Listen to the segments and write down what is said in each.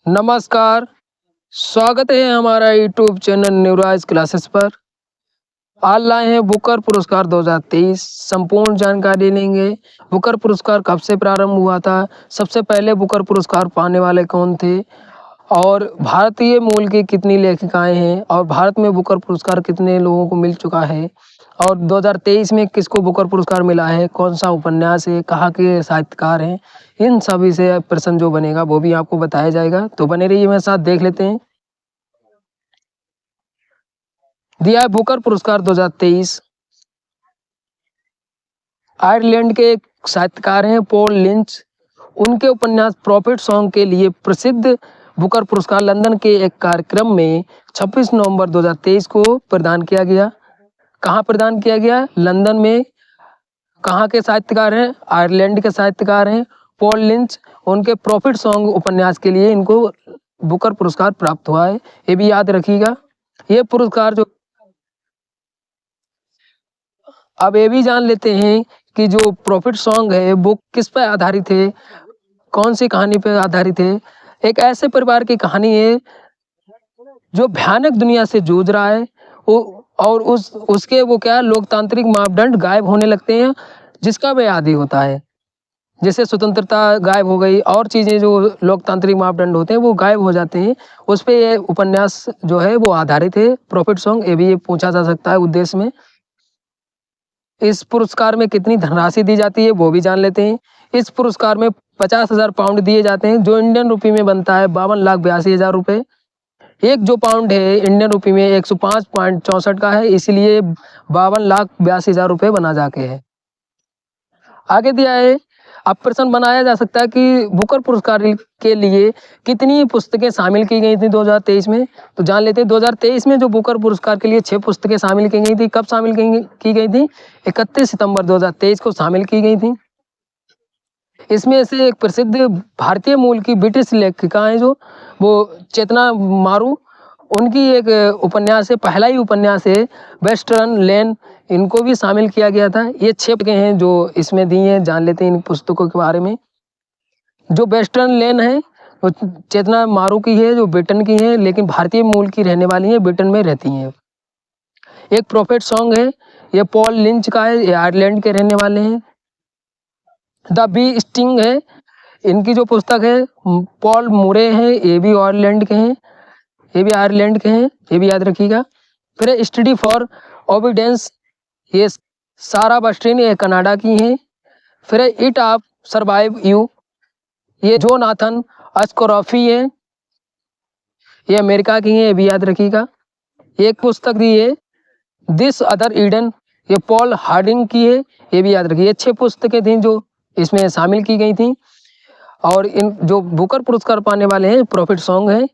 नमस्कार, स्वागत है हमारा यूट्यूब चैनल न्यूराइज क्लासेस पर। आज लाए हैं बुकर पुरस्कार 2023। संपूर्ण जानकारी लेंगे। बुकर पुरस्कार कब से प्रारंभ हुआ था, सबसे पहले बुकर पुरस्कार पाने वाले कौन थे, और भारतीय मूल की कितनी लेखिकाएं हैं, और भारत में बुकर पुरस्कार कितने लोगों को मिल चुका है, और 2023 में किसको बुकर पुरस्कार मिला है, कौन सा उपन्यास है, कहाँ के साहित्यकार हैं, इन सभी से प्रश्न जो बनेगा वो भी आपको बताया जाएगा। तो बने रहिए मेरे साथ, देख लेते हैं। दिया है बुकर पुरस्कार 2023। आयरलैंड के एक साहित्यकार हैं पॉल लिंच। उनके उपन्यास प्रॉफिट सॉन्ग के लिए प्रसिद्ध बुकर पुरस्कार लंदन के एक कार्यक्रम में 26 नवंबर 2023 को प्रदान किया गया। कहाँ प्रदान किया गया? लंदन में। कहाँ के साहित्यकार हैं? आयरलैंड के साहित्यकार हैं पॉल लिंच। उनके प्रॉफिट सॉन्ग उपन्यास के लिए इनको बुकर पुरस्कार प्राप्त हुआ है, ये भी याद रखिएगा। ये पुरस्कार जो, अब ये भी जान लेते हैं कि जो प्रॉफिट सॉन्ग है वो किस पर आधारित है, कौन सी कहानी पर आधारित है। एक ऐसे परिवार की कहानी है जो भयानक दुनिया से जूझ रहा है, वो और उसके वो क्या लोकतांत्रिक मापदंड गायब होने लगते हैं, जिसका वह आदी होता है। जैसे स्वतंत्रता गायब हो गई और चीज़ें जो लोकतांत्रिक मापदंड होते हैं वो गायब हो जाते हैं, उस पे ये उपन्यास जो है वो आधारित है प्रॉफिट सॉन्ग। ये भी पूछा जा सकता है उद्देश्य में। इस पुरस्कार में कितनी धनराशि दी जाती है वो भी जान लेते हैं। इस पुरस्कार में 50,000 पाउंड दिए जाते हैं, जो इंडियन रुपये में बनता है 52,82,000 रुपये। एक जो पाउंड है इंडियन रुपये में 105.64 का है, इसलिए 52,82,000 रुपये बना जाके है। आगे दिया है, अब प्रश्न बनाया जा सकता है कि बुकर पुरस्कार के लिए कितनी पुस्तकें शामिल की गई थी 2023 में। तो जान लेते हैं 2023 में जो बुकर पुरस्कार के लिए 6 पुस्तकें शामिल की गई थी। कब शामिल की गई थी? 31 सितंबर 2023 को शामिल की गई थी। इसमें से एक प्रसिद्ध भारतीय मूल की ब्रिटिश लेखिका हैं जो वो चेतना मारू, उनकी एक उपन्यास है, पहला ही उपन्यास है वेस्टर्न लेन, इनको भी शामिल किया गया था। ये 6 पुस्तकें हैं जो इसमें दी हैं। जान लेते हैं इन पुस्तकों के बारे में। जो वेस्टर्न लेन है वो चेतना मारू की है, जो ब्रिटेन की है लेकिन भारतीय मूल की रहने वाली है, ब्रिटेन में रहती हैं। एक प्रॉफिट सॉन्ग है, ये पॉल लिंच का है, ये आयरलैंड के रहने वाले हैं। द बी स्टिंग है, इनकी जो पुस्तक है पॉल मुरे हैं, ये भी आयरलैंड के हैं, ये भी आयरलैंड के हैं, ये भी याद रखिएगा। फिर स्टडी फॉर ओबिडेंस, ये सारा बस्टिन, ये कनाडा की हैं। फिर इट आप सर्वाइव यू, ये जो नाथन अस्कोरॉफी है, ये अमेरिका की हैं, ये भी याद रखिएगा। एक पुस्तक दी है दिस अदर ईडन, ये पॉल हार्डिंग की है, ये भी याद रखिए। ये 6 पुस्तकें थीं जो इसमें शामिल की गई थी। और इन जो बुकर पुरस्कार पाने वाले हैं प्रॉफिट सॉन्ग है,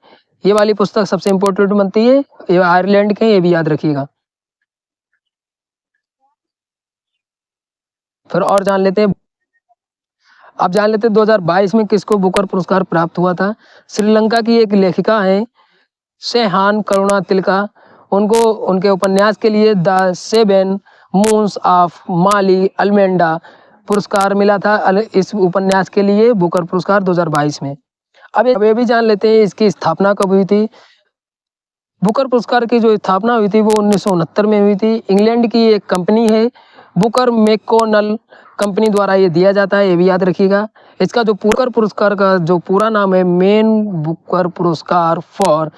ये वाली पुस्तक सबसे इम्पोर्टेंट बनती है, ये आयरलैंड के, ये भी याद रखिएगा। फिर और जान लेते हैं, अब जान लेते हैं 2022 में किसको बुकर पुरस्कार प्राप्त हुआ था। श्रीलंका की एक लेखिका हैं सेहान करुणा तिलका, उनको उनके उपन्यास के लिए द 7 मून्स ऑफ माली अल्मेंडा पुरस्कार मिला था। इस उपन्यास के लिए बुकर पुरस्कार 2022 में। अब ये भी जान लेते हैं इसकी स्थापना कब हुई थी। बुकर पुरस्कार की जो स्थापना हुई थी वो 1969 में हुई थी। इंग्लैंड की एक कंपनी है बुकर मैकोनल कंपनी द्वारा ये दिया जाता है, ये भी याद रखिएगा। इसका जो बुकर पुरस्कार का जो पूरा नाम है मेन बुकर पुरस्कार फॉर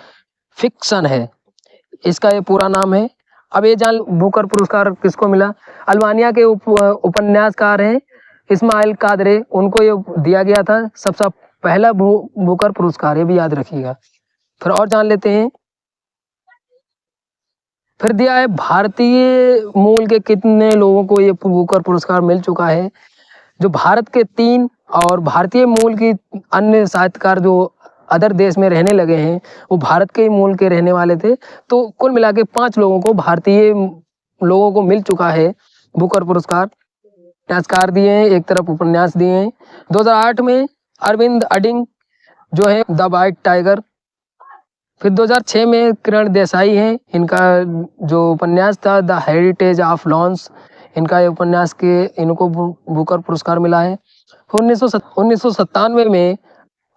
फिक्शन है, इसका ये पूरा नाम है। अब ये जान बुकर पुरस्कार किसको मिला। अल्बानिया के उपन्यासकार हैं इस्माइल कादरे, उनको ये दिया गया था सबसे पहला बुकर पुरस्कार, ये भी याद रखिएगा। फिर और जान लेते हैं, फिर दिया है भारतीय मूल के कितने लोगों को ये बुकर पुरस्कार मिल चुका है। जो भारत के 3 और भारतीय मूल की अन्य साहित्यकार जो अदर देश में रहने लगे हैं वो भारत के ही मूल के रहने वाले थे। तो कुल मिला के 5 लोगों को, भारतीय लोगों को मिल चुका है बुकर पुरस्कार। उपन्यासकार दिए हैं, एक तरफ उपन्यास दिए हैं। 2008 में अरविंद अडिंग जो है द वाइट टाइगर। फिर 2006 में किरण देसाई हैं, इनका जो उपन्यास था द हेरिटेज ऑफ लॉन्स, इनका ये उपन्यास के इनको बुकर पुरस्कार मिला है। 1997 में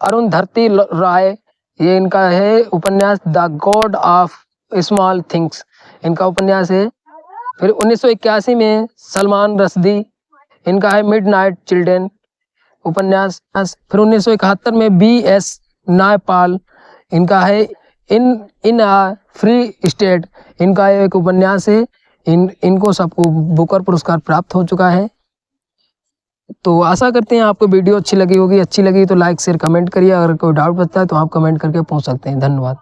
अरुंधति राय, ये इनका है उपन्यास the God of small things, इनका उपन्यास है। फिर 1981 में सलमान रश्दी, इनका है मिडनाइट चिल्ड्रन उपन्यास। फिर 1971 में B.S. नायपाल, इनका है इन अ फ्री स्टेट, इनका एक उपन्यास है। इनको सबको बुकर पुरस्कार प्राप्त हो चुका है। तो आशा करते हैं आपको वीडियो अच्छी लगी होगी। अच्छी लगी तो लाइक शेयर कमेंट करिए। अगर कोई डाउट बचता है तो आप कमेंट करके पूछ सकते हैं। धन्यवाद।